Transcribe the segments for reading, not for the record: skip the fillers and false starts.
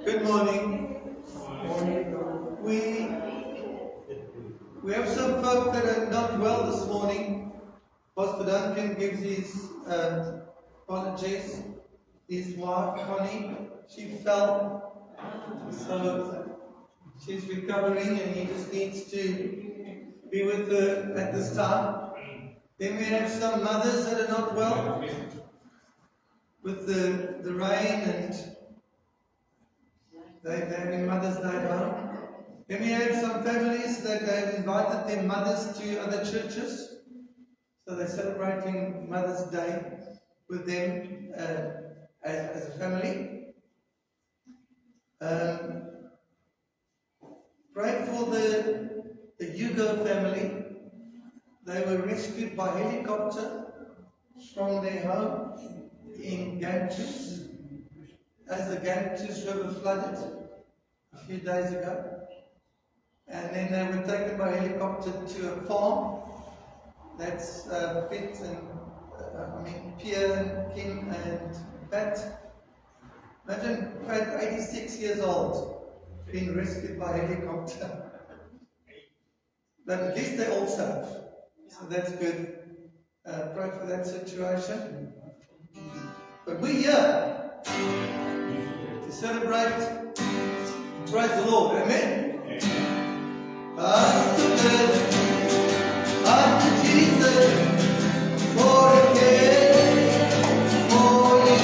Good morning. We have some folk that are not well this morning. Pastor Duncan gives his apologies. His wife, Connie, she fell. So she's recovering and he just needs to be with her at this time. Then we have some mothers that are not well with the rain and they're having Mother's Day home. Then we have some families that have invited their mothers to other churches. So they're celebrating Mother's Day with them as a family. Pray for the Hugo family. They were rescued by helicopter from their home in Gantus as the Gantus River flooded a few days ago. And then they were taken by helicopter to a farm that's Pitt and Pierre and Kim and Pat. Imagine Pat, 86 years old, being rescued by helicopter. But at least they're all safe. So that's good. Pray for that situation. But we're here to celebrate. Praise the Lord. Amen. Unto Jesus, for a care for you.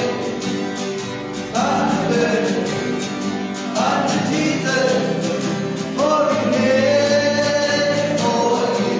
Unto Jesus, for a care for you.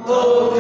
Oh,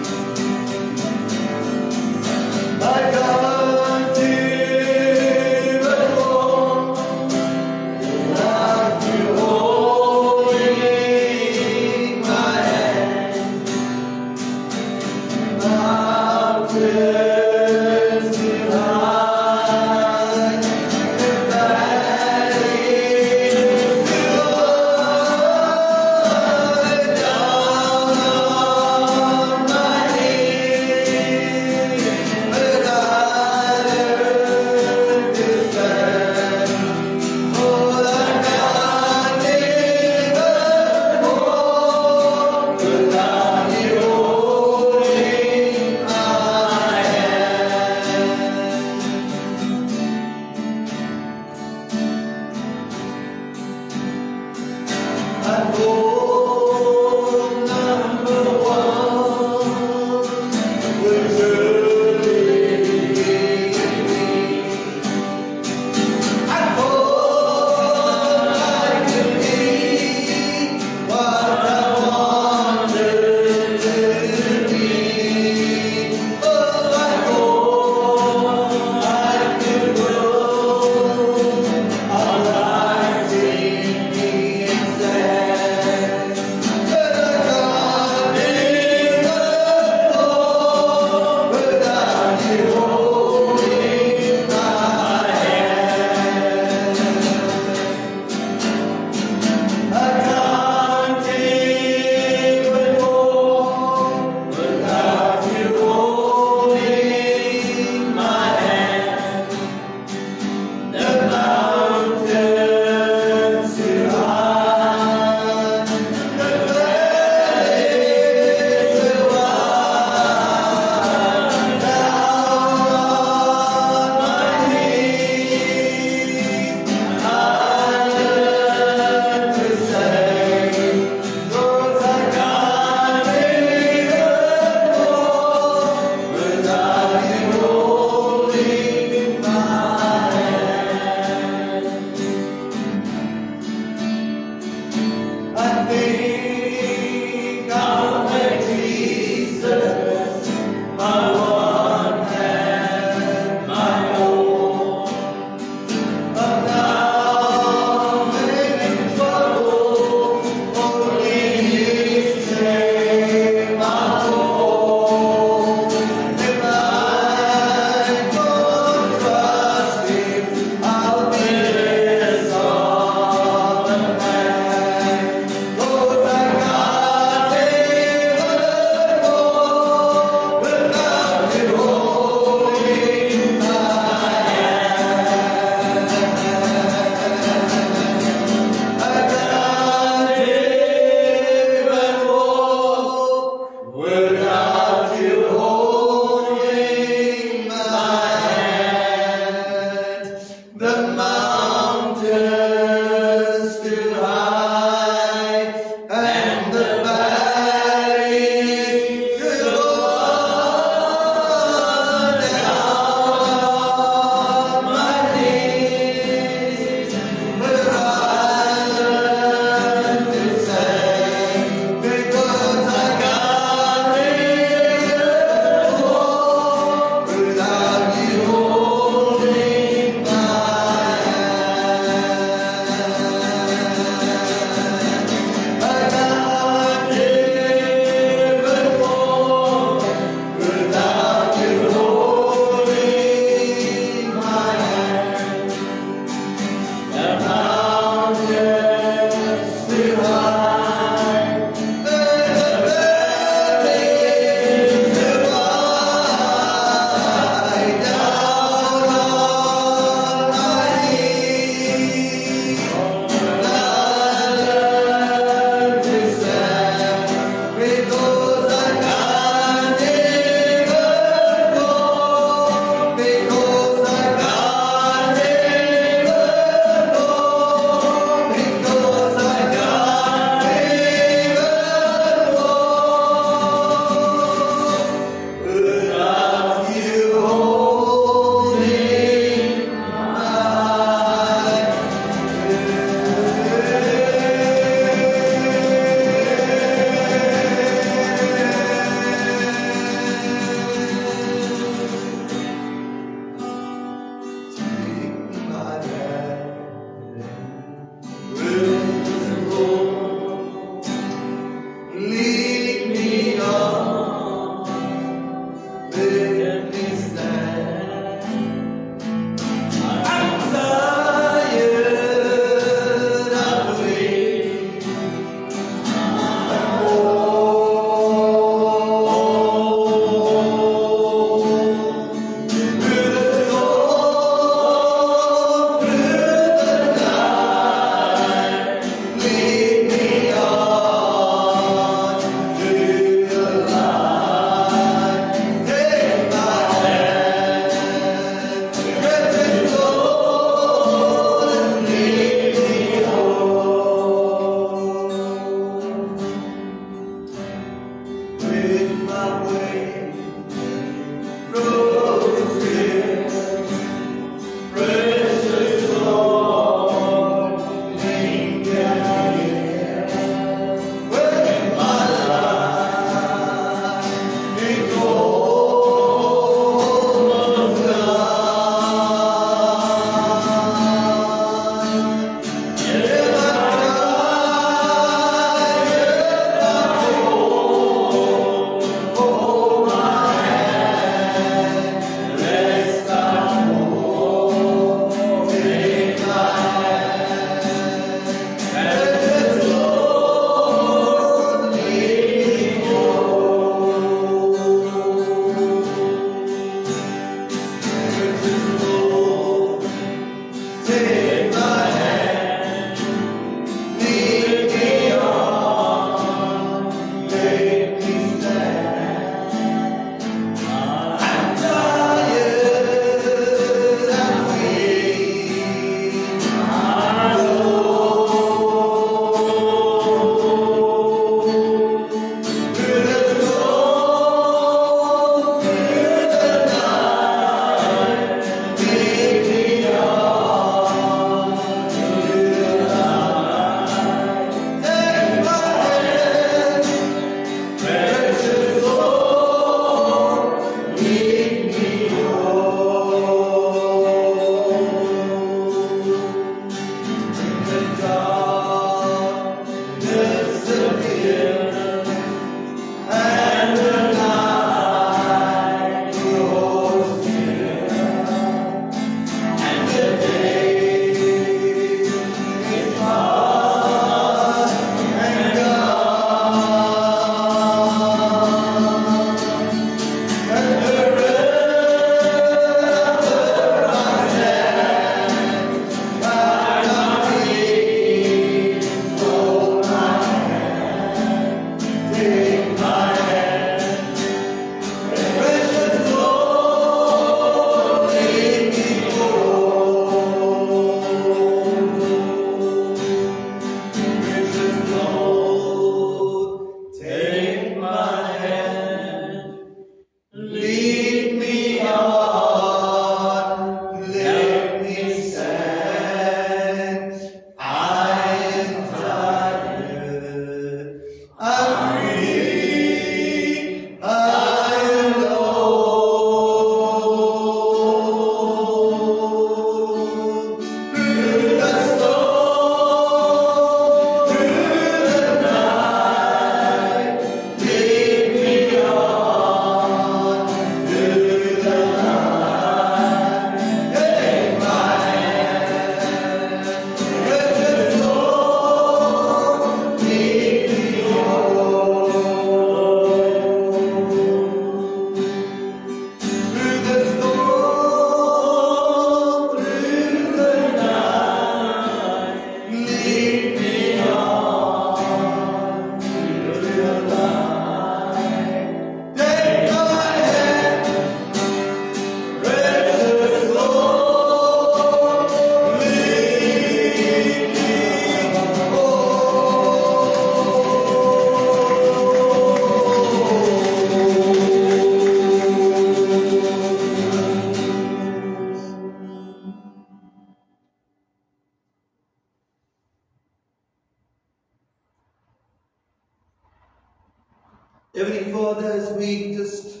Heavenly Father, as we just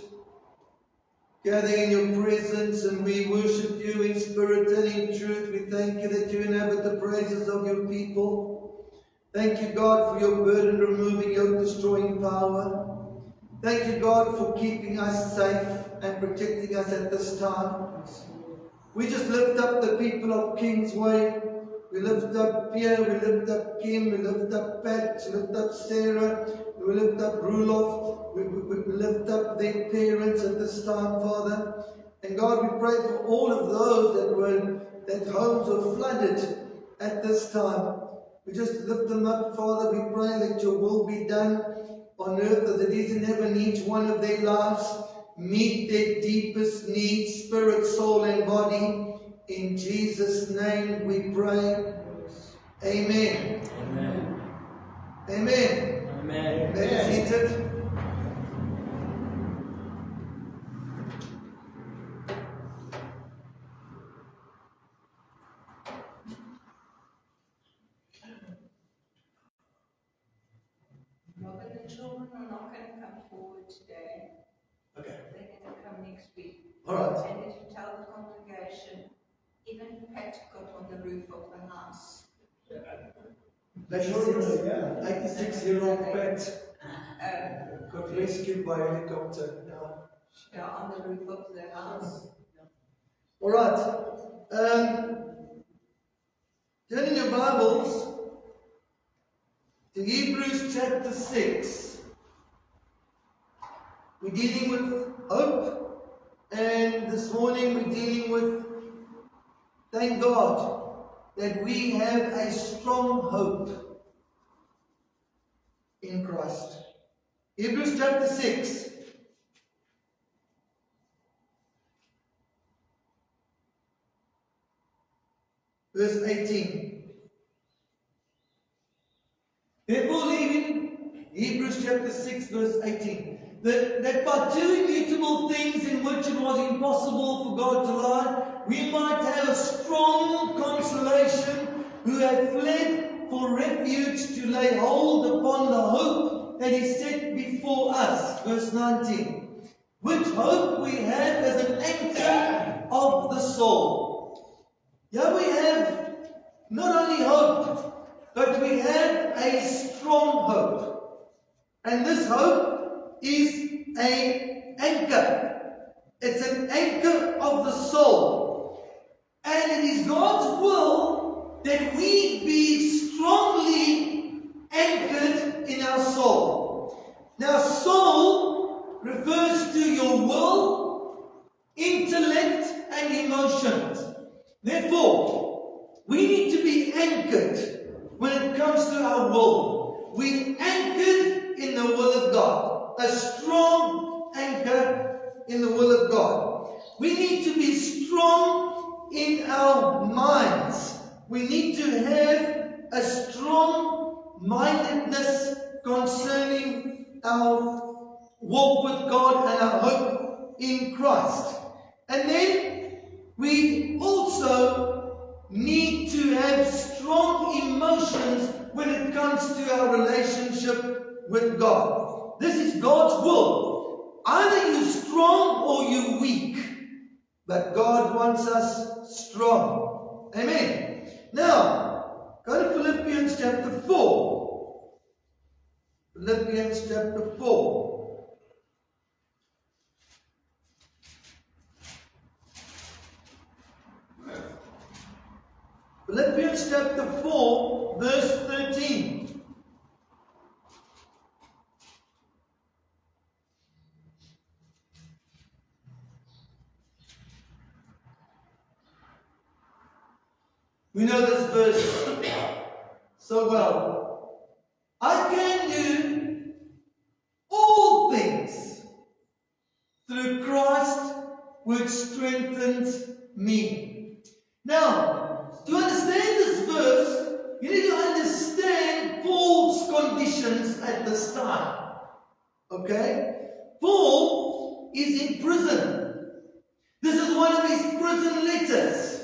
gather in your presence and we worship you in spirit and in truth, we thank you that you inhabit the praises of your people. Thank you, God, for your burden removing, yoke destroying power. Thank you, God, for keeping us safe and protecting us at this time. We just lift up the people of Kingsway. We lift up Pierre, we lift up Kim, we lift up Pat, we lift up Sarah, we lift up Rulof, we lift up their parents at this time, Father. And God, we pray for all of those that homes were flooded at this time. We just lift them up, Father. We pray that your will be done on earth as it is in heaven, each one of their lives. Meet their deepest needs, spirit, soul, and body. In Jesus' name we pray. Amen. Amen. Amen. Amen. Be seated. Robin, the children are not going to come forward today. Okay. They're going to come next week. All right. And if you tell the congregation, even Pat got on the roof of the house. 86-year-old Pat got rescued by a helicopter. Yeah, on the roof of the house. All right. Turn in your Bibles to Hebrews chapter 6. We're dealing with hope, and this morning we're dealing with, thank God, that we have a strong hope in Christ. Hebrews chapter 6. Verse 18. Therefore, leaving Hebrews chapter 6, verse 18. That by two immutable things in which it was impossible for God to lie, we might have a strong consolation who have fled for refuge to lay hold upon the hope that is set before us. Verse 19. Which hope we have as an anchor of the soul. Here we have not only hope, but we have a strong hope. And this hope is an anchor. It's an anchor of the soul. And it is God's will that we be strongly anchored in our soul. Now, soul refers to your will, intellect, and emotions. Therefore, we need to be anchored when it comes to our will. We anchored in the will of God. A strong anchor in the will of God. We need to be strong in our minds. We need to have a strong mindedness concerning our walk with God and our hope in Christ. And then we also need to have strong emotions when it comes to our relationship with God. This is God's will. Either you're strong or you're weak. But God wants us strong. Amen. Now, go to Philippians chapter 4. Philippians chapter 4. Philippians chapter 4, verse 13. We know this verse so well. I can do all things through Christ which strengthens me. Now, to understand this verse, you need to understand Paul's conditions at this time. Okay? Paul is in prison. This is one of his prison letters.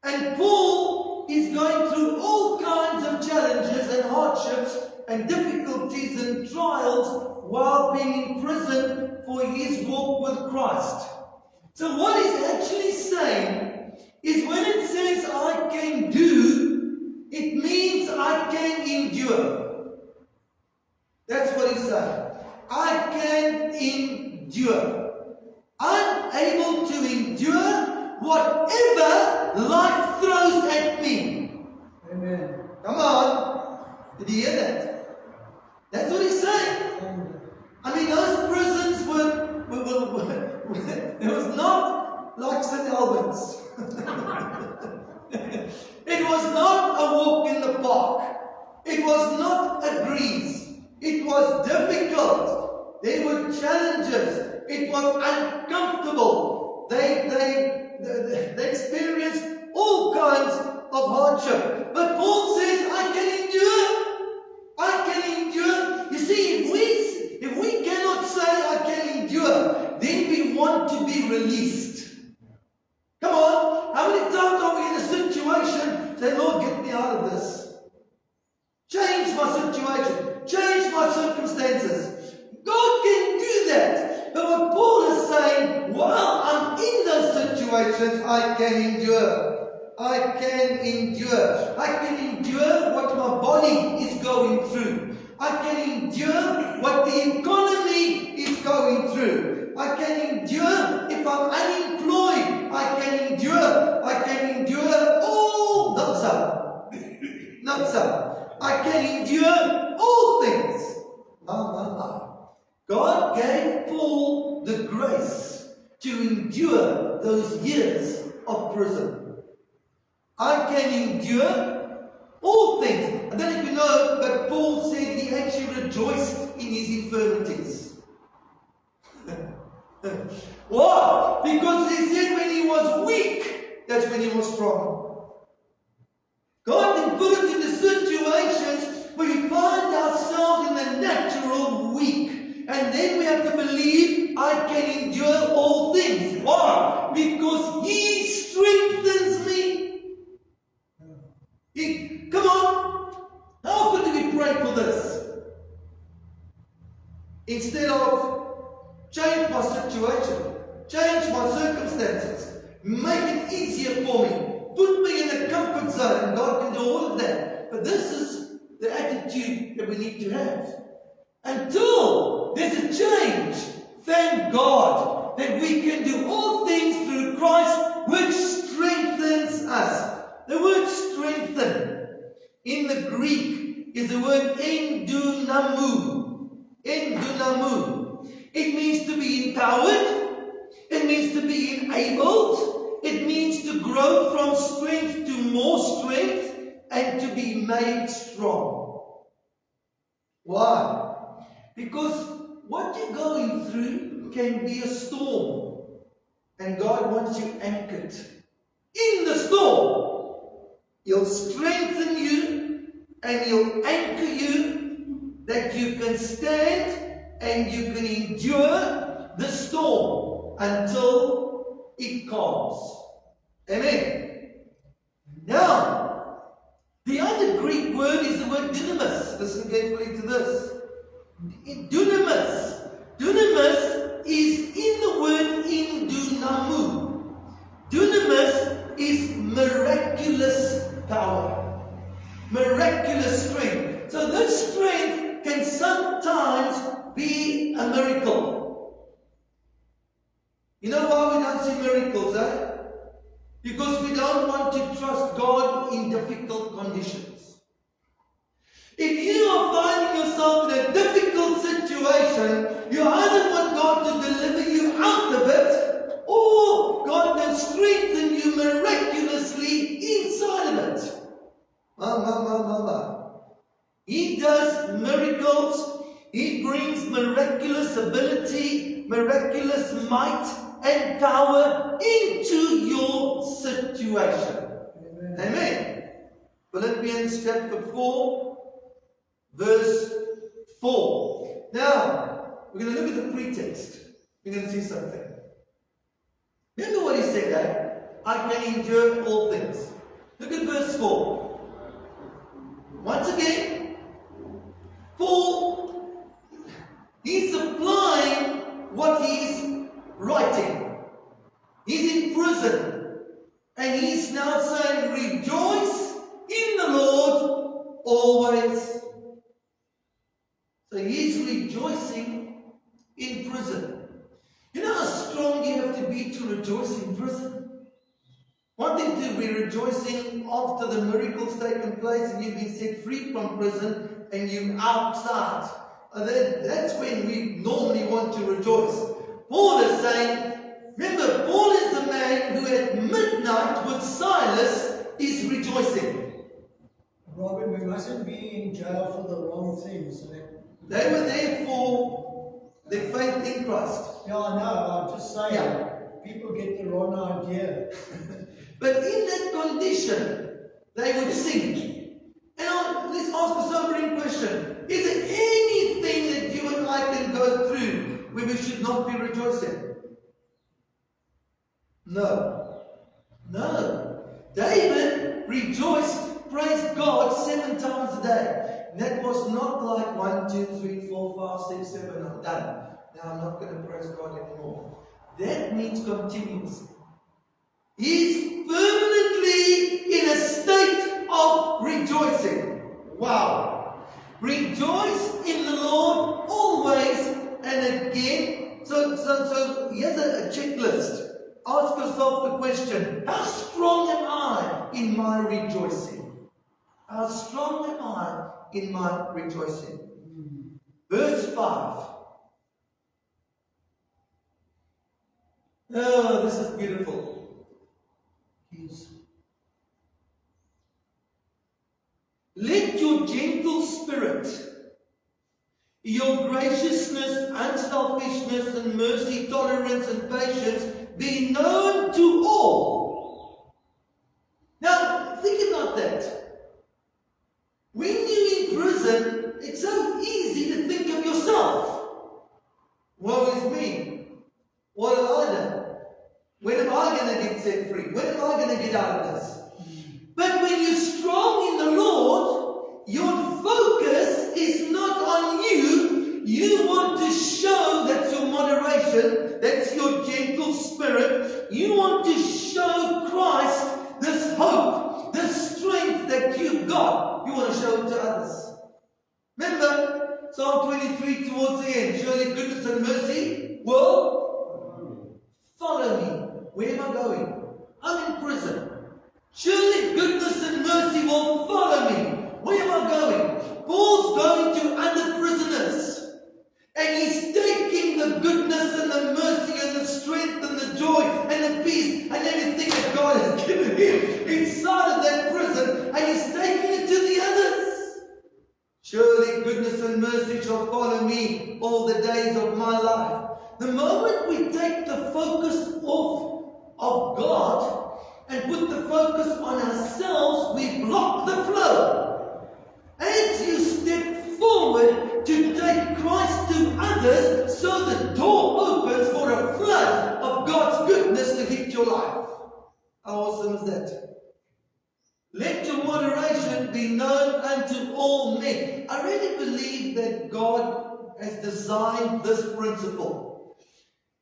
And Paul is going through all kinds of challenges and hardships and difficulties and trials while of Christ. So what he's actually saying is when it says I can do, it means I can endure. That's what he's saying. I can endure. I'm able to endure whatever life throws at me. Amen. Come on. Did you hear that? That's what he's saying. I mean, those prisons were it was not like St. Albans. It was not a walk in the park. It was not a breeze. It was difficult. There were challenges. It was uncomfortable. They experienced all kinds of hardship. But Paul says, I can endure. I can endure. You see, if we cannot say I can endure, then we want to be released. Come on. How many times are we in a situation, say, Lord, get me out of this. Change my situation. Change my circumstances. God can do that. But what Paul is saying, while I'm in those situations, I can endure. I can endure. I can endure what my body is going through. I can endure what the economy is going through. I can endure if I'm unemployed. I can endure. I can endure all. Not so. Not so. I can endure all things. God gave Paul the grace to endure those years of prison. I can endure all things. I don't know if you know, but Paul said he actually rejoiced in his infirmities. Why? Because he said when he was weak, that's when he was strong. God can put us in the situations where we find ourselves in the natural weak. And then we have to believe I can endure all things. Why? Because He strengthens me. Come on. How could we pray for this? Instead of change my situation, change my circumstances, make it easier for me, put me in a comfort zone, and God can do all of that. But this is the attitude that we need to have. Until there's a change, thank God that we can do all things through Christ, which strengthens us. The word strengthen in the Greek is the word endunamu. Endunamu. It means to be empowered. It means to be enabled. It means to grow from strength to more strength and to be made strong. Why? Because what you're going through can be a storm. And God wants you anchored in the storm. He'll strengthen you and He'll anchor you that you can stand and you can endure the storm until it calms. Amen. Now, the other Greek word is the word dunamis. Listen carefully to this. Dunamis. Dunamis is in the word endunamu. Dunamis is miraculous power. Miraculous strength. So this strength can sometimes be a miracle. You know why we don't see miracles, eh? Because we don't want to trust God in difficult conditions. If you are finding yourself in a difficult situation, you either want God to deliver you out of it, or God can strengthen you miraculously inside of it. He does miracles. He brings miraculous ability, miraculous might and power into your situation. Amen. Amen. Philippians chapter 4. Verse 4. Now, we're going to look at the pretext. We're going to see something. Remember what he said, eh? I can endure all things. Look at verse 4. Once again, Paul, he's applying what he's writing. he's now saying, rejoice in the Lord always. So he's rejoicing in prison. You know how strong you have to be to rejoice in prison? One thing to be rejoicing after the miracle's taken place and you've been set free from prison and you're outside. That's when we normally want to rejoice. Paul is saying, remember, Paul is the man who at midnight with Silas is rejoicing. Robin, we mustn't be in jail for the wrong things. They were there for their faith in Christ. Yeah, I know. I'm just saying. Yeah. People get the wrong idea. But in that condition, they would sing. And let's ask a sobering question. Is there anything that you and I can go through where we should not be rejoicing? No. No. David rejoiced, praised God 7 times a day. And that was not like 1, 2, 3, 4, 5, 6, 7, I'm done. Now I'm not going to praise God anymore. That means continuously. He's permanently in a state of rejoicing. Wow. Rejoice in the Lord always and again. So here's a checklist. Ask yourself the question, how strong am I in my rejoicing? How strong am I in my rejoicing? Verse 5. Oh, this is beautiful. Let your gentle spirit, your graciousness, unselfishness, and mercy, tolerance, and patience be known to all. Now, think about that. When you're in prison, it's so easy to think of yourself. Woe is me. What have I done? When am I going to get set free? When am I going to get out of this? But when you're strong in the Lord, your focus is not on you. You want to show that's your moderation, that's your gentle spirit. You want to show Christ this hope, this strength that you've got. You want to show it to others. Remember, Psalm 23 towards the end. Surely goodness and mercy will follow me. Where am I going? I'm in prison. Surely goodness and mercy will follow me. Where am I going? Paul's going to other prisoners. And he's taking the goodness and the mercy and the strength and the joy and the peace and everything that God has given him inside of that prison. And he's taking it to the others. Surely goodness and mercy shall follow me all the days of my life. The moment we take the focus off of God and put the focus on ourselves, we block the flow. As you step forward to take Christ to others, so the door opens for a flood of God's goodness to hit your life. How awesome is that? Let your moderation be known unto all men. I really believe that God has designed this principle.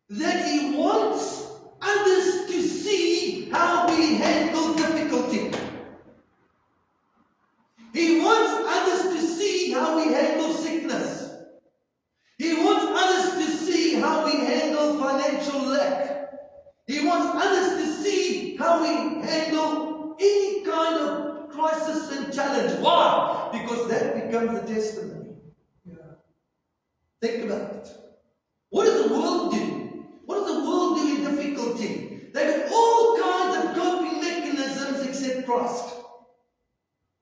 That He wants others to see how we handle difficulty. He wants others to see how we handle sickness. He wants others to see how we handle financial lack. He wants others to see how we handle any kind of crisis and challenge. Why? Because that becomes a testimony. Yeah. Think about it. What does the world do? What does the world do in difficulty? They have all kinds of coping mechanisms except Christ.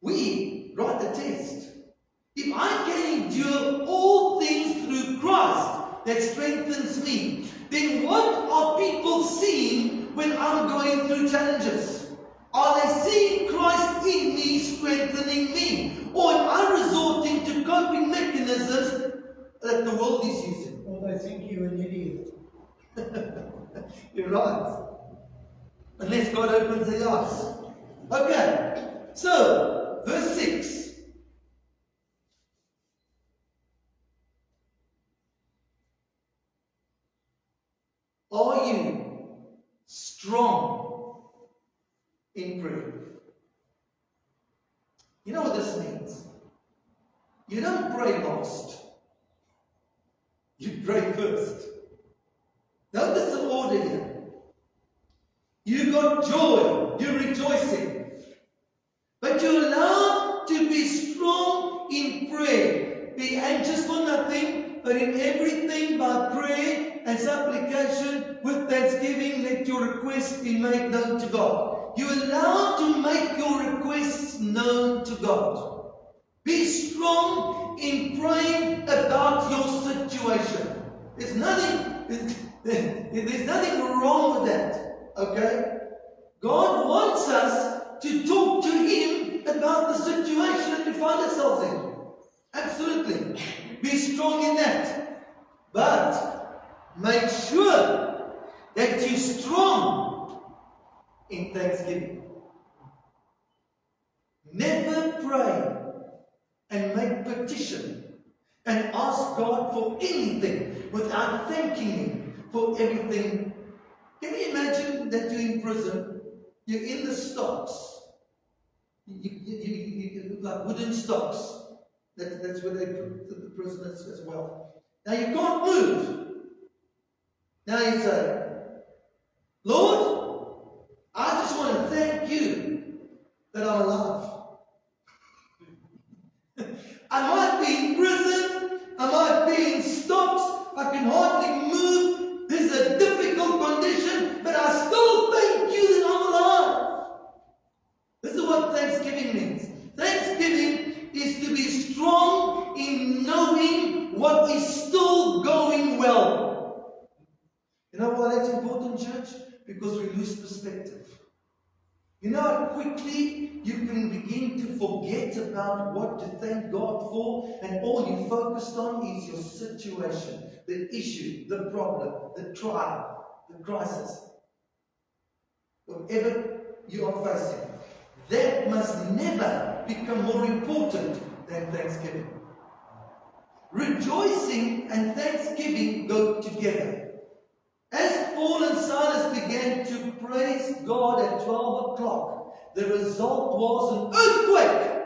We write the test. If I can endure all things through Christ that strengthens me, then what are people seeing when I'm going through challenges? Are they seeing Christ in me strengthening me? Or am I resorting to coping mechanisms that the world is using? Or they think you're an idiot. You're right. Unless God opens their eyes. Okay. So, verse 6. Are you strong in prayer. You know what this means? You don't pray last. You pray first. Notice the order here. You got joy, you're rejoicing. But you're allowed to be strong in prayer. Be anxious for nothing, but in everything by prayer and supplication with thanksgiving, let your requests be made known to God. You're allowed to make your requests known to God. Be strong in praying about your situation. There's nothing wrong with that. Okay? God wants us to talk to Him about the situation that we find ourselves in. Absolutely. Be strong in that. But make sure that you're strong in thanksgiving. Never pray and make petition and ask God for anything without thanking Him for everything. Can you imagine that you're in prison, you're in the stocks, you like wooden stocks. That's where they put the prisoners as well. Now you can't move. Now you say, Lord, I just want to thank you that I'm alive. I might be in prison, I might be in stocks, I can hardly move, this is a difficult condition, but I still thank you that I'm alive. This is what thanksgiving means. Thanksgiving is to be strong in knowing what is still going well. You know why that's important, church? Because we lose perspective. You know how quickly you can begin to forget about what to thank God for, and all you focused on is your situation, the issue, the problem, the trial, the crisis. Whatever you are facing, that must never become more important than thanksgiving. Rejoicing and thanksgiving go together. As Paul and Silas began to praise God at 12 o'clock, the result was an earthquake.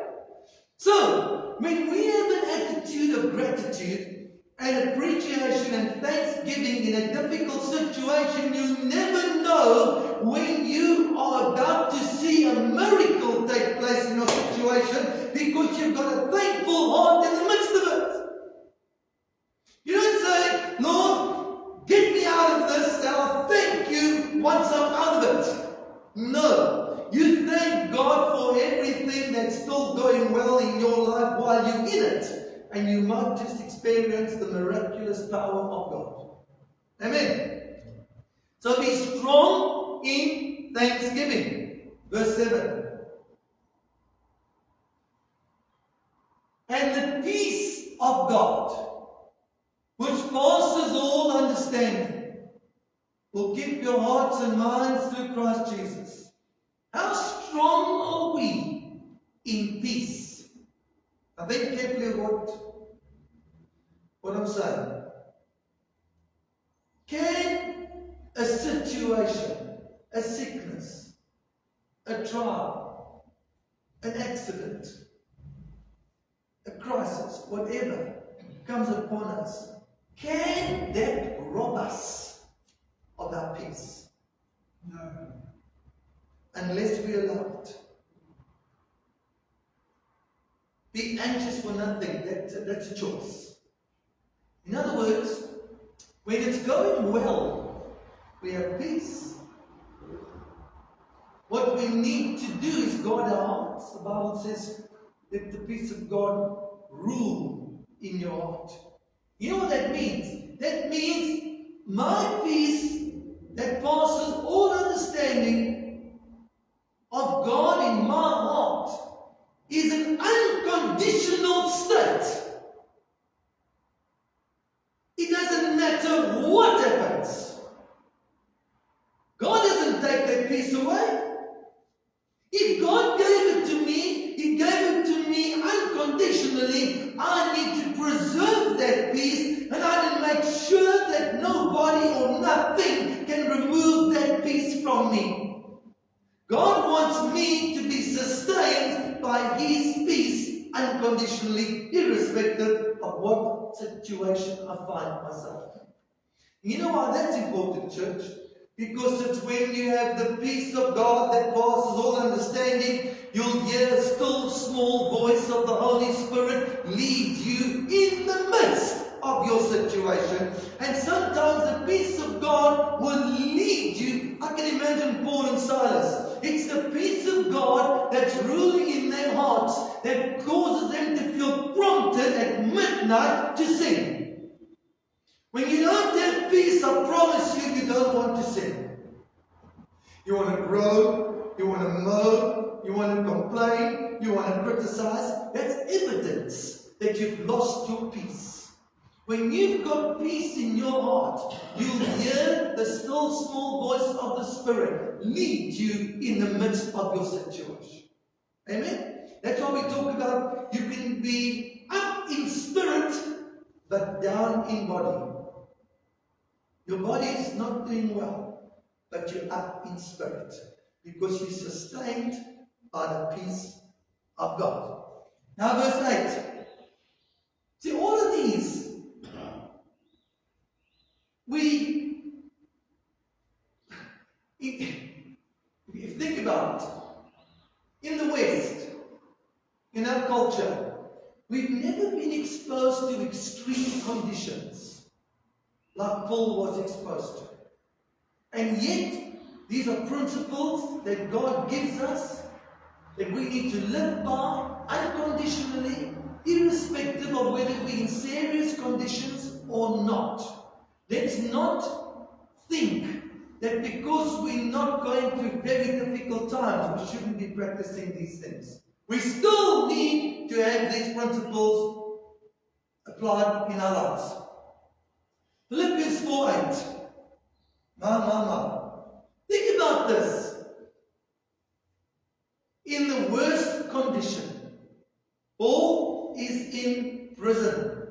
So, when we have an attitude of gratitude and appreciation and thanksgiving in a difficult situation, you never know when you are about to see a miracle take place in your situation, because you've got a thankful heart in the midst of it. You don't say, Lord, get me out of this and I'll thank you once I'm out of it. No. You thank God for everything that's still going well in your life while you're in it. And you might just experience the miraculous power of God. Amen. So be strong in thanksgiving. Verse 7. And the peace of God, which passes all understanding, will keep your hearts and minds through Christ Jesus. How strong are we in peace? Now think carefully what I'm saying. Can a situation, a sickness, a trial, an accident, a crisis, whatever comes upon us, can that rob us of our peace? No. Unless we allow it. Be anxious for nothing. That's a choice. In other words, when it's going well, we have peace. What we need to do is guard our hearts. The Bible says, let the peace of God rule in your heart. You know what that means? That means my peace that passes all understanding of God in my heart is an unconditional state. It doesn't matter what happens. God doesn't take that peace away. If God gave it to me, He gave it to me unconditionally. I need to preserve that peace, and I need to make sure that nobody or nothing can remove that peace from me. God wants me to be sustained by His peace unconditionally, irrespective of what situation I find myself in. You know why that's important, church? Because it's when you have the peace of God that passes all understanding, you'll hear a still small voice of the Holy Spirit lead you in the midst of your situation. And sometimes the peace of God will lead you. I can imagine Paul and Silas. It's the peace of God that's ruling in their hearts that causes them to feel prompted at midnight to sing. When you don't have peace, I promise you, you don't want to sing. You want to grow, you want to moan, you want to complain, you want to criticize. That's evidence that you've lost your peace. When you've got peace in your heart, you'll hear the still small voice of the Spirit lead you in the midst of your situation. Amen? That's why we talk about you can be up in spirit, but down in body. Your body is not doing well, but you're up in spirit because you're sustained by the peace of God. Now verse 8. See, all of these, if you think about it, in the West, in our culture, we've never been exposed to extreme conditions like Paul was exposed to. And yet, these are principles that God gives us that we need to live by unconditionally, irrespective of whether we're in serious conditions or not. Let's not think that because we're not going through very difficult times, we shouldn't be practicing these things. We still need to have these principles applied in our lives. Philippians 4:8. Think about this. In the worst condition, Paul is in prison.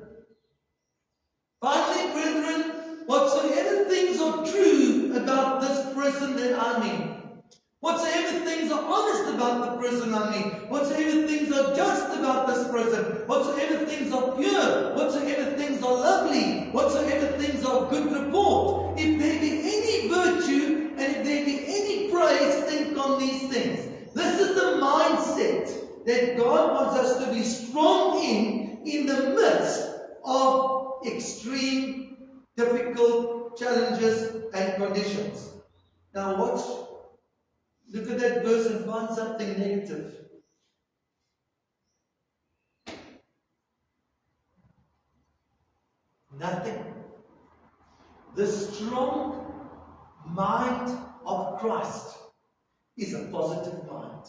Finally, brethren, whatsoever things are true about this prison that I'm in, whatsoever things are honest about the prison I'm in, whatsoever things are just about this prison, whatsoever things are pure, whatsoever things are lovely, whatsoever things are good report, if there be any virtue and if there be any praise, think on these things. This is the mindset that God wants us to be strong in the midst of extreme, difficult challenges and conditions. Now watch. Look at that verse and find something negative. Nothing. The strong mind of Christ is a positive mind.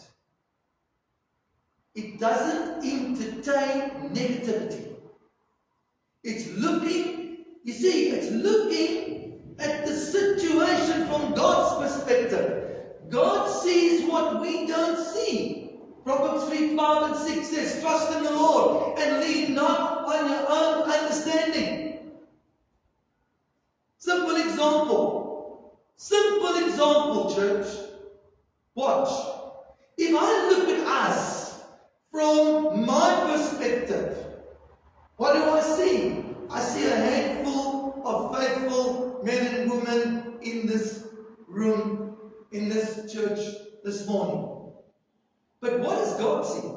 It doesn't entertain negativity. It's looking, you see, it's looking at the situation from God's perspective. God sees what we don't see. Proverbs 3:5-6 says, trust in the Lord and lean not on your own understanding. Simple example. Simple example, church. Watch. If I look at us from my perspective, what do I see? I see a handful of faithful men and women in this room, in this church this morning. But what does God see?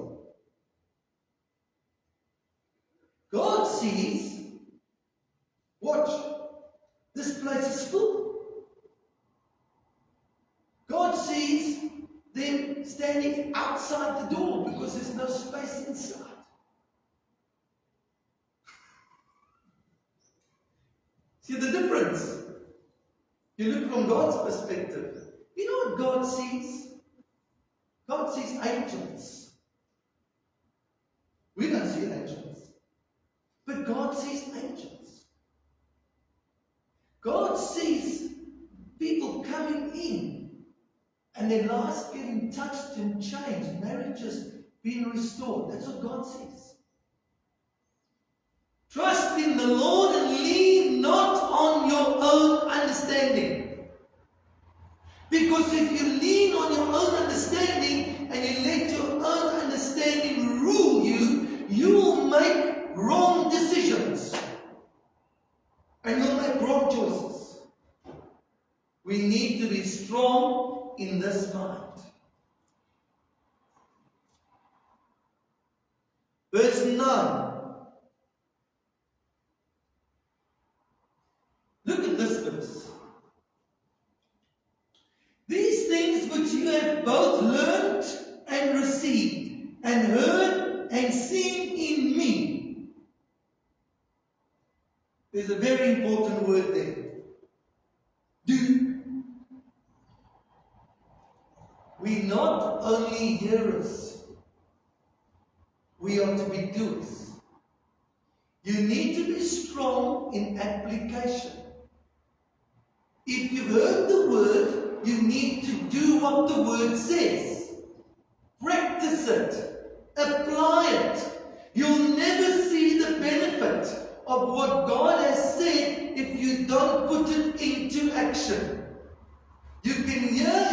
God sees, watch, this place is full. God sees them standing outside the door because there's no space inside. See the difference? You look from God's perspective. You know what God sees? God sees angels. We don't see angels. But God sees angels. God sees people coming in and their lives getting touched and changed, marriages being restored. That's what God sees. Trust in the Lord and lean not on your own understanding. Because if you lean on your own understanding and you let your own understanding rule you, you will make wrong decisions. And you'll make wrong choices. We need to be strong in this mind. Verse 9. Look at this verse. These things which you have both learnt and received, and heard and seen in me. There's a very important word there. Do. We not only hearers, we are to be doers. You need to be strong in application. If you've heard the word, you need to do what the word says. Practice it. Apply it. You'll never see the benefit of what God has said if you don't put it into action. You can hear,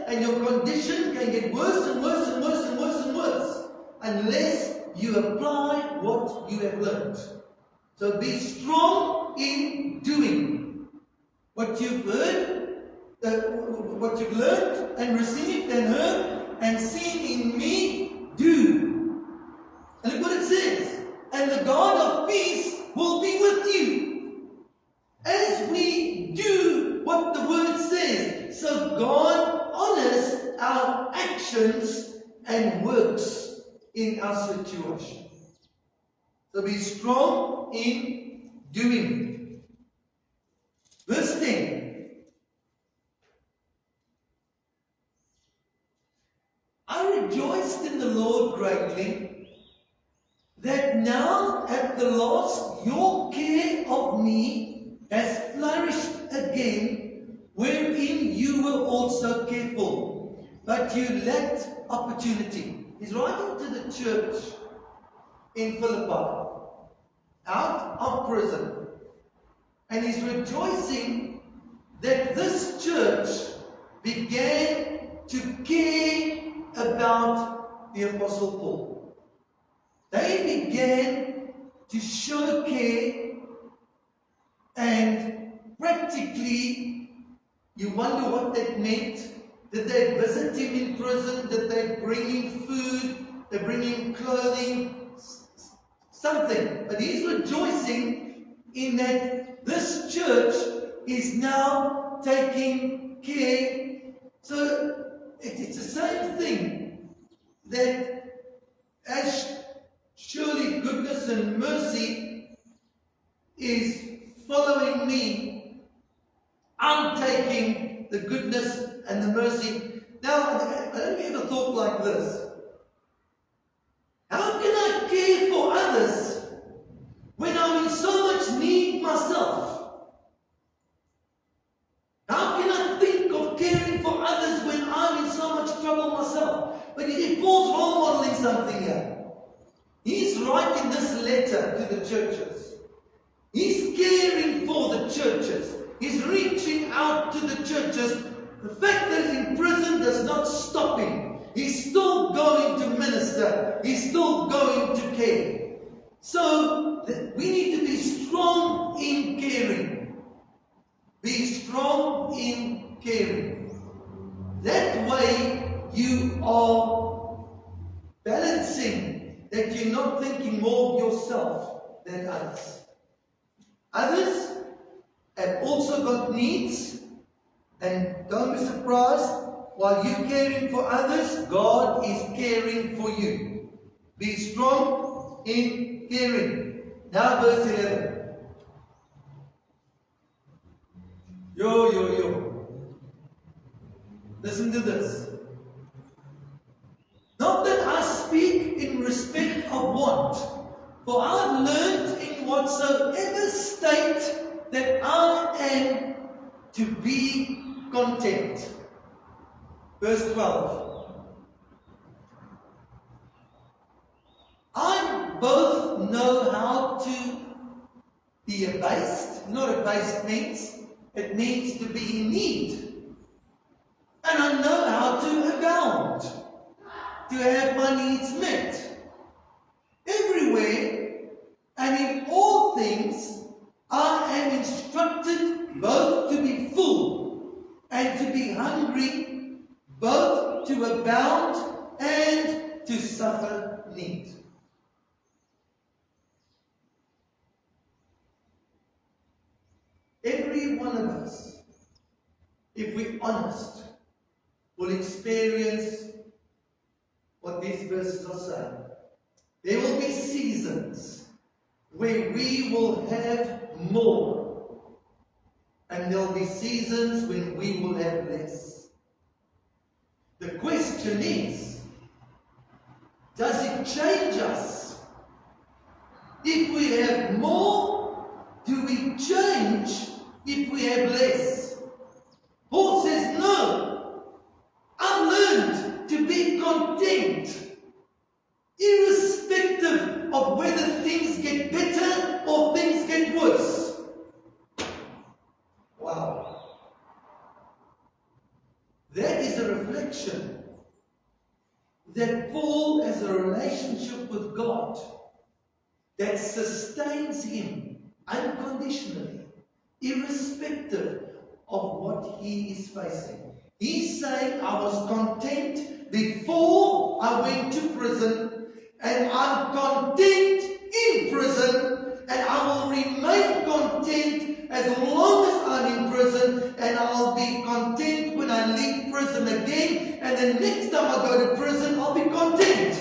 and your condition can get worse and worse and worse and worse and worse unless you apply what you have learned. So be strong in doing what you've heard, what you've learned and received and heard and seen in me. Do. And look what it says. And the God of peace will be with you as we do what the word says. So God honors our actions and works in our situation. So be strong in doing. Verse 10. I rejoiced in the Lord greatly, that now at the last your care of me has flourished again, wherein you were also careful, but you lacked opportunity. He's writing to the church in Philippi, out of prison. And he's rejoicing that this church began to care about the Apostle Paul. They began to show care, and practically, you wonder what that meant. Did they visit him in prison? Did they bring him food? They bring him clothing? Something. But he's rejoicing in that this church is now taking care. So it's the same thing, that as surely goodness and mercy is following me, I'm taking the goodness and the mercy. Now, I don't ever thought like this. How can I care for others when I'm in so much need myself? How can I think of caring for others when I'm in so much trouble myself? But Paul's role modeling something here. He's writing this letter to the churches. He's caring for the churches. He's reaching out to the churches. The fact that he's in prison does not stop him. He's still going to minister. He's still going to care. So we need to be strong in caring. Be strong in caring. That way you are balancing, that you're not thinking more of yourself than others. Others have also got needs, and don't be surprised, while you're caring for others, God is caring for you. Be strong in caring. Now verse 11. Yo. Listen to this. Not that I speak in respect of want, for I've learned in whatsoever state that I am to be content. Verse 12. I both know how to be abased. You know what abased means? It means to be in need. And I know how to abound, to have my needs met. Everywhere and in all things, I am instructed both to be full and to be hungry, both to abound and to suffer need. Every one of us, if we're honest, will experience what these verses are saying. There will be seasons where we will have more, and there will be seasons when we will have less. The question is, does it change us? If we have more, do we change if we have less? Paul says, no. I've learned to be content, irrespective of whether things get better or things get worse. Wow. That is a reflection that Paul has a relationship with God that sustains him unconditionally, irrespective of what he is facing. He's saying, I was content before I went to prison, and I'm content in prison, and I will remain content as long as I'm in prison, and I'll be content when I leave prison again, and the next time I go to prison, I'll be content.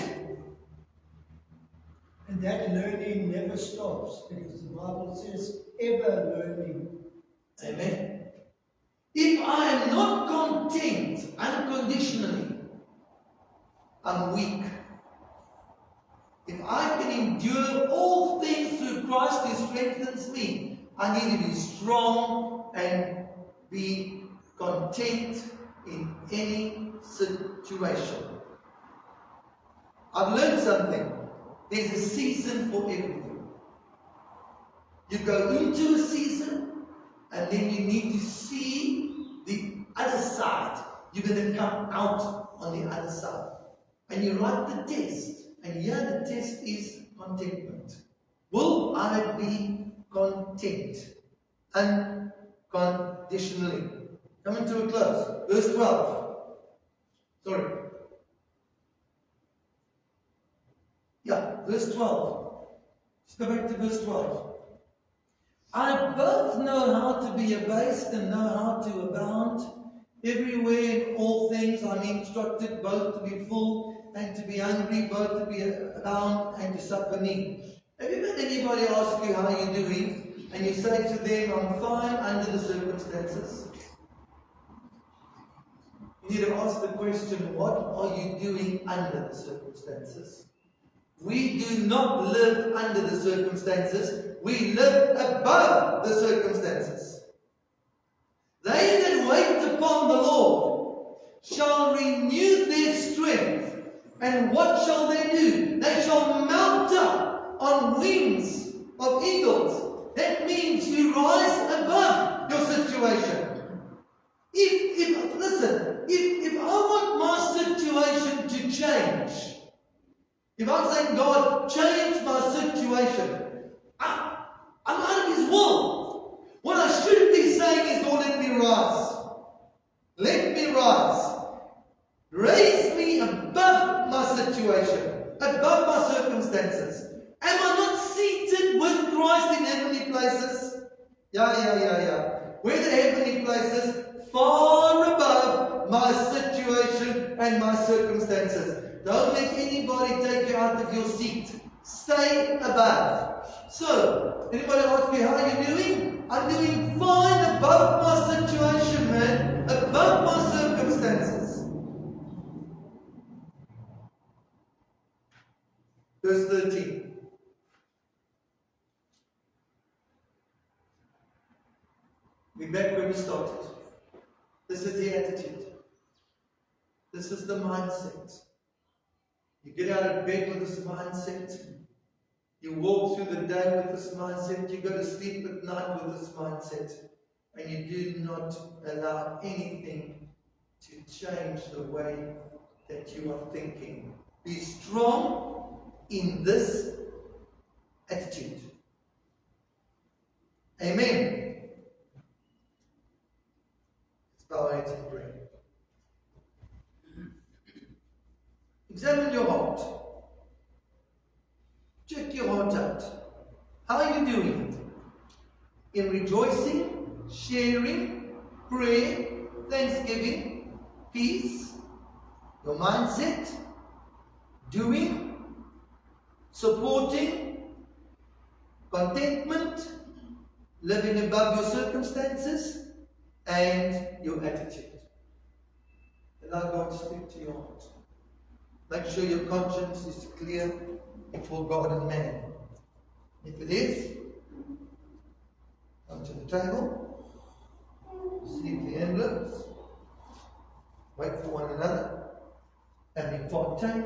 And that learning never stops, because the Bible says ever learning. Amen. If I am not content unconditionally, I'm weak. If I can endure all things through Christ who strengthens me, I need to be strong and be content in any situation. I've learned something. There's a season for everything. You go into a season, and then you need to see the other side. You're going to come out on the other side. And you write the test. And here the test is contentment. Will I be content? Unconditionally. Coming to a close. Verse 12. Sorry. Yeah, verse 12. Let's go back to verse 12. I both know how to be abased and know how to abound. Everywhere in all things I'm instructed both to be full and to be hungry, both to be abound and to suffer need. Have you had anybody ask you how you're doing, and you say to them, I'm fine under the circumstances? You need to ask the question, what are you doing under the circumstances? We do not live under the circumstances. We live above the circumstances. They that wait upon the Lord shall renew their strength. And what shall they do? They shall mount up on wings of eagles. That means you rise above your situation. If I want my situation to change, if I'm saying, God, change my situation, I'm out of His will. What I should be saying is, Lord, let me rise. Let me rise. Raise me above my situation, above my circumstances. Am I not seated with Christ in heavenly places? Yeah. Where the heavenly places? Far above my situation and my circumstances. Don't let anybody take you out of your seat. Stay above. So, anybody ask me, how are you doing? I'm doing fine above my situation, man. Above my circumstances. Verse 13. We're back where we started. This is the attitude. This is the mindset. You get out of bed with this mindset. You walk through the day with this mindset. You go to sleep at night with this mindset. and you do not allow anything to change the way that you are thinking. Be strong in this attitude. Amen. Let's bow our heads and pray. Examine your heart. Check your heart out. How are you doing? In rejoicing, sharing, prayer, thanksgiving, peace, your mindset, doing, supporting, contentment, living above your circumstances, and your attitude. Allow God to speak to your heart. Make sure your conscience is clear before God and man. If it is, come to the table, receive the envelopes, wait for one another, and we partake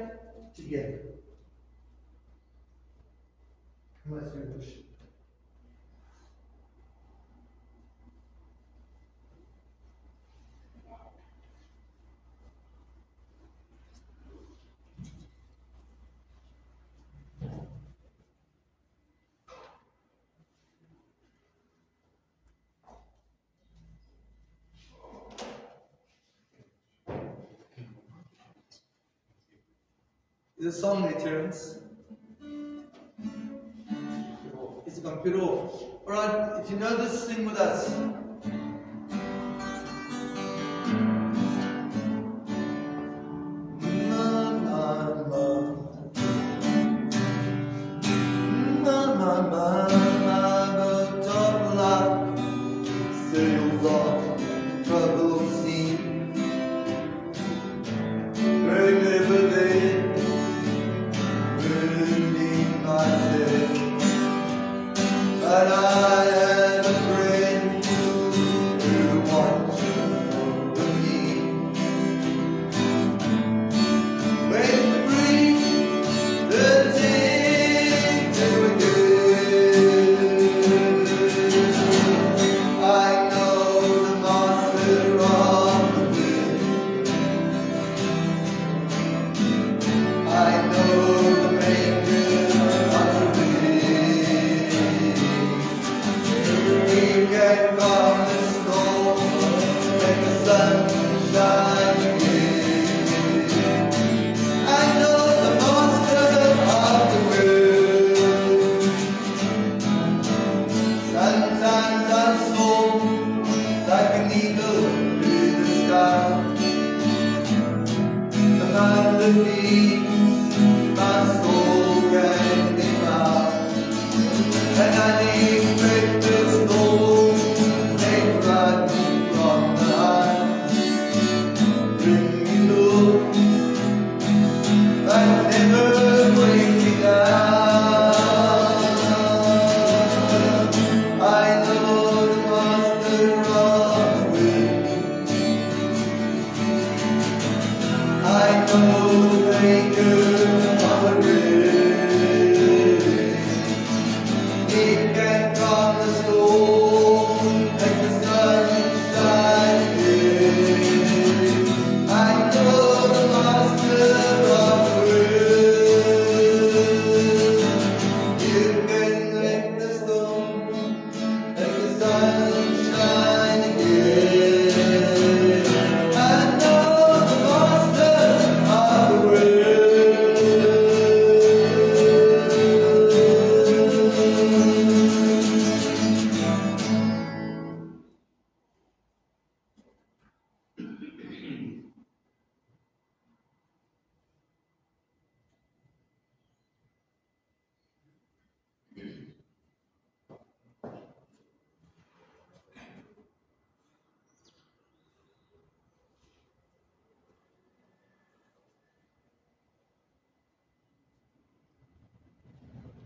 together. Come as we worship. Is the song there, Terence? Is it going to put off? Alright, if you know this, sing with us.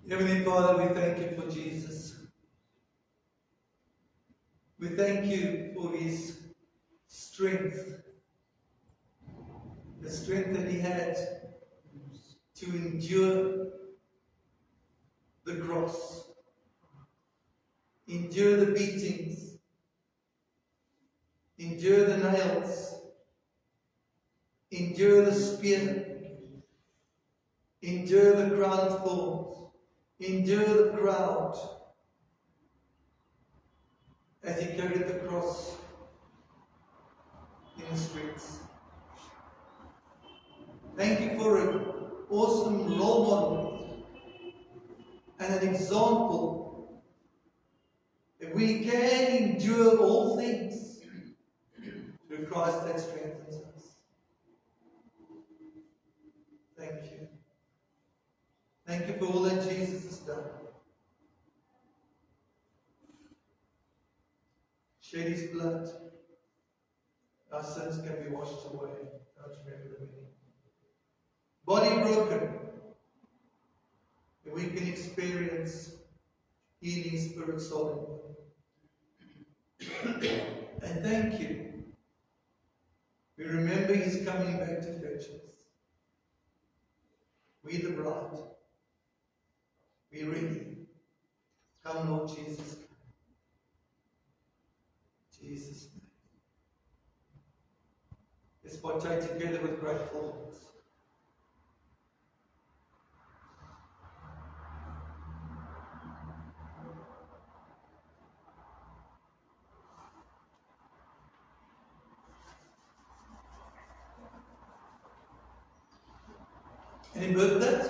Heavenly Father, we thank you for Jesus. We thank you for his strength, the strength that he had to endure the cross, endure the beatings, Endure the nails. Endure the spear. Endure the crown of thorns. Endure the crowd. As he carried the cross in the streets. Thank you for an awesome role model and an example that we can endure all things through Christ that strengthens us. Thank you. Thank you for all that Jesus has done. Shed his blood. Our sins can be washed away. Don't remember the meaning. Body broken. And we can experience healing spirit, soul, and body. And thank you. We remember he's coming back to fetch us. We the bride. Be ready. Come, Lord Jesus. Jesus' name. Let's partake together with grateful hearts. Any birthdays?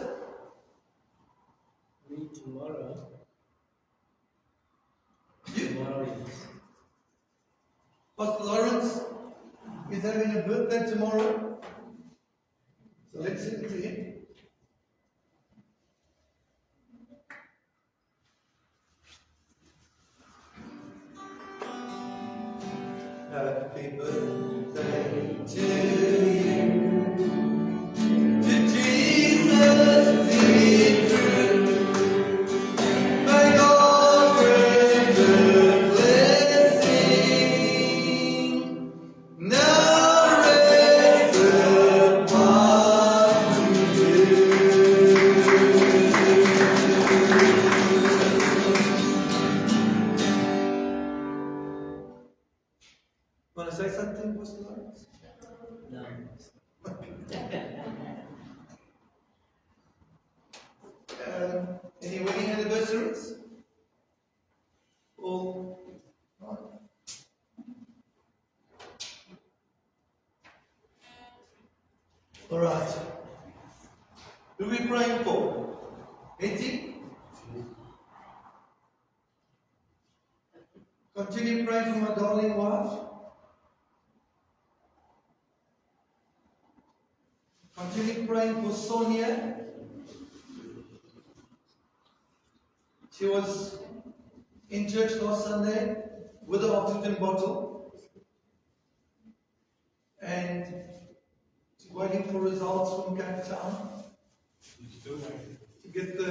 Me tomorrow. You? Tomorrow is. Pastor Lawrence is having a birthday tomorrow. So let's sing to him. Happy birthday to you. To Jesus be true. May God grant the blessing. Now raise the bar to you. Want to say something, Pastor Lawrence? No. Any wedding anniversaries? All right. All right. Who are we praying for? Betty? Continue praying for my darling wife. Continue praying for Sonia. She was in church last Sunday with an oxygen bottle and she's waiting for results from Cape Town to get to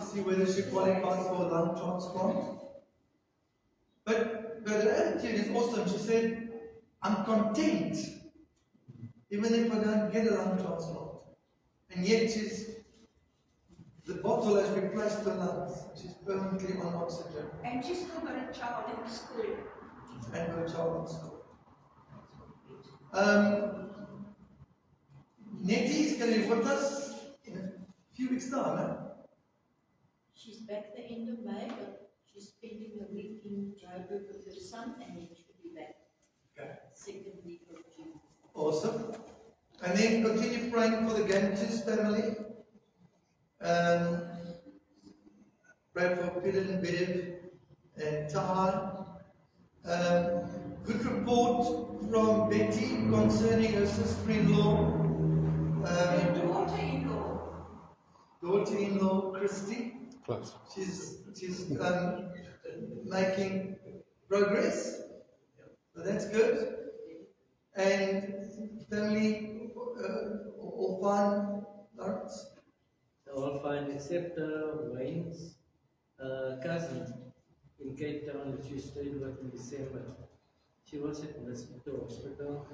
see whether she qualifies for a lung transplant. But her attitude is awesome. She said, I'm content even if I don't get a lung transplant. And yet the bottle has replaced her lungs. She's permanently on oxygen. And she's still got a child in school. And her child in school. Nettie is going to be with us in a few weeks' time, eh? She's back the end of May, but she's spending a week in Joburg with her son, and then she'll be back Okay. second week of June. Awesome. And then continue praying for the Ganges family. Pray for Peter and Bev and Ty. Good report from Betty concerning her sister-in-law. Her daughter-in-law. Daughter-in-law Christy. Close. She's making progress. So that's good. And family all fine, Lawrence? All fine except Wayne's cousin in Cape Town, which we stayed with in December. She was at the hospital.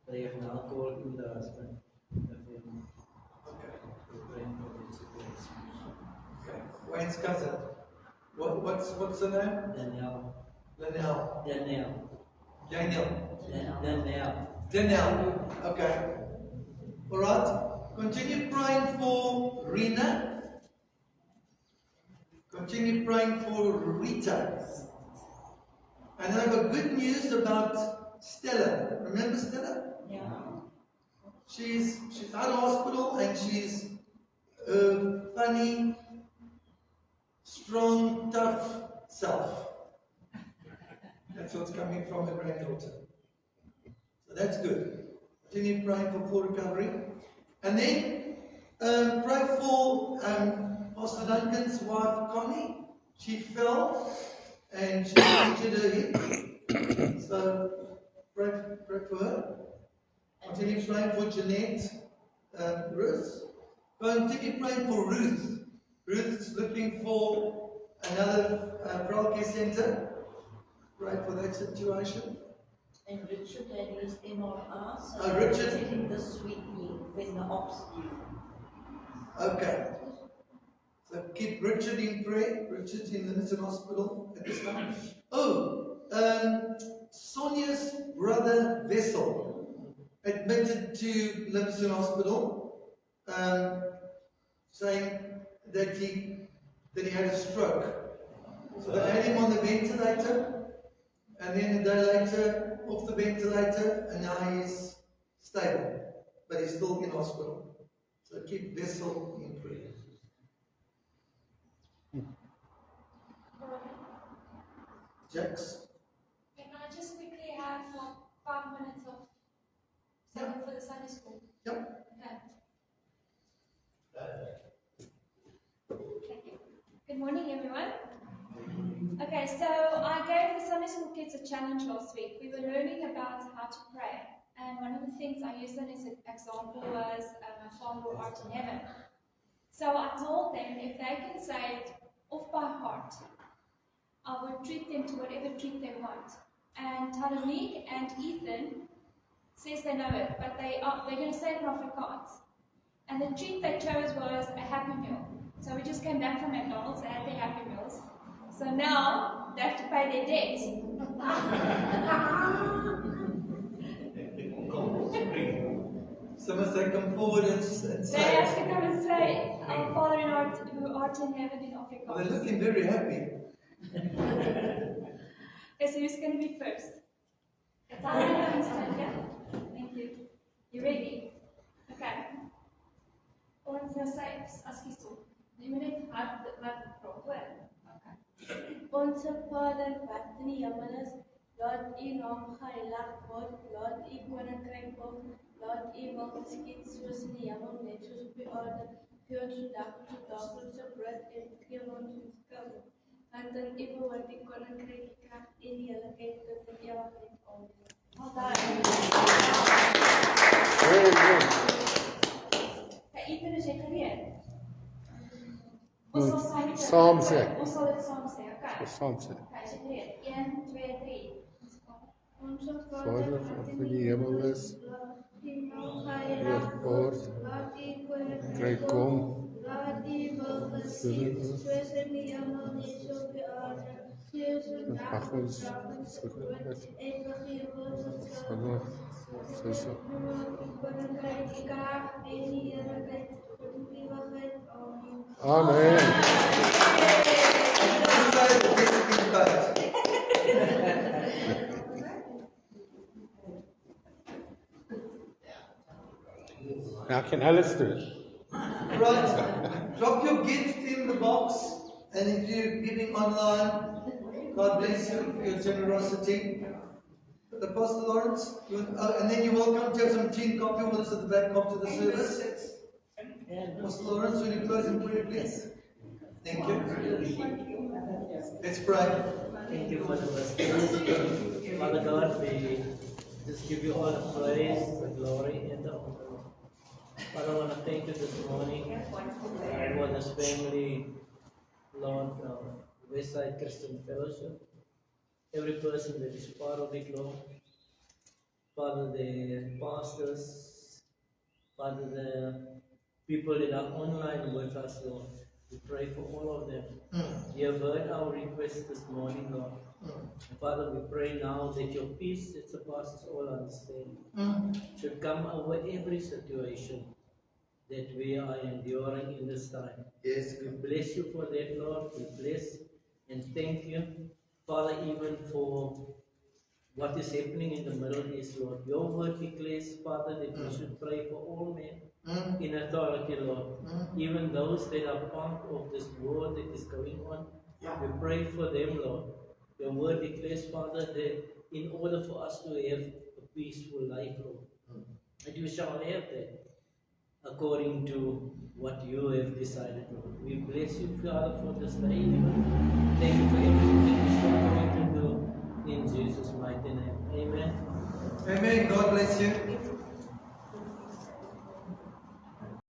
They have now called in the husband. Okay. We're praying for that situation. Okay. Wayne's cousin. What's the name? Danielle. Danielle. Danielle. Daniel. Danielle. Okay. All right. Continue praying for Rena. Continue praying for Rita. And I've got good news about Stella. Remember Stella? Yeah. She's out of hospital and she's a funny, strong, tough self. That's what's coming from her granddaughter. So that's good. Continue praying for full recovery. And then pray for Pastor Duncan's wife, Connie. She fell and she injured her hip. So pray for her. Continue praying for Jeanette, Ruth. Continue praying for Ruth. Ruth's looking for another childcare center. Pray for that situation. And Richard had his MRR, so Oh, Richard. sitting this week when the ops due. Okay. So keep Richard in prayer. Richard's in the Livingston Hospital at this time. Oh, Sonia's brother Vessel admitted to Livingston Hospital, saying that he had a stroke. So they had him on the ventilator, and then a day later off the ventilator, and now he's stable, but he's still in hospital. So keep Vessel in prayer. Jax? Can I just quickly have like 5 minutes of something for the Sunday school? Yep. Okay. Thank you. Good morning, everyone. Okay, so I gave the Sunday school kids a challenge last week. We were learning about how to pray, and one of the things I used them as an example was Father who art in heaven. So I told them if they can say it off by heart, I would treat them to whatever treat they want. And Talamik and Ethan says they know it, but they're going to say it in Afrikaans. And the treat they chose was a Happy Meal. So we just came back from McDonald's, they had their Happy Meals. So now they have to pay their debt. So must they come forward and They say have it? to come and say, Our Father who art in heaven in Well, Afrikaans. they're looking very happy. Okay, so who's going to be first? Thank you. You ready? Okay. Ons nou sê, as jy so. Jy moet net hard wat vra, hoor? Okay. Onze Vader wat in die hemel is, laat u naam geheilig word, laat u koninkryk kom, laat u wil geskied soos in die hemel net soos op die aarde. Gee ons vandag ons daaglikse brood en vergeef ons skuld. Want in u behoort die koninkryk, die krag en die heiligheid tot in ewigheid. Amen. Ethan, is jy gereed? Ons sal Saam sê. Ons sal dit saam sê, okay? Saam sê. Okay, is jy gereed? 1, 2, 3. Onze Vader wat in die hemel is, laat u naam geheilig word, laat u koninkryk kry kom, laat u wil geskied soos in die hemel net so op die aarde. Gee ons vandag ons daglikse brood en vergeef ons ons skuld. soos Koninkryk, die krag en die eerlikheid tot in ewigheid. Amen. Amen. Who's got the best part? Now can Alice do it? Right. Drop your gift in the box, and if you're giving online, God bless you for your generosity. The Apostle Lawrence, and then you're welcome to have some tea and coffee with us at the back after the service. Apostle Lawrence, will you close in prayer, please? Thank you. Let's pray. Thank you for the blessings. Father God, we just give you all the praise, the glory, and the honor. Father, I want to thank you this morning for this family, Lord, Westside Christian Fellowship. Every person that is part of it, Lord. Father, the pastors, Father, the people that are online with us, Lord. We pray for all of them. Mm. You have heard our request this morning, Lord. Mm. And Father, we pray now that your peace that surpasses all understanding Mm. should come over every situation that we are enduring in this time. Yes. We bless you for that, Lord. We bless and thank you, Father, even for what is happening in the Middle East, Lord. Your word declares, Father, that we should pray for all men Mm. in authority, Lord. Mm. Even those that are part of this war that is going on, Yeah. we pray for them, Lord. Your word declares, Father, that in order for us to have a peaceful life, Lord, that we shall have that according to what you have decided, Lord. We bless you, Father, for this day. Thank you for everything that you still going to do in Jesus' mighty name. Amen. Amen. God bless you.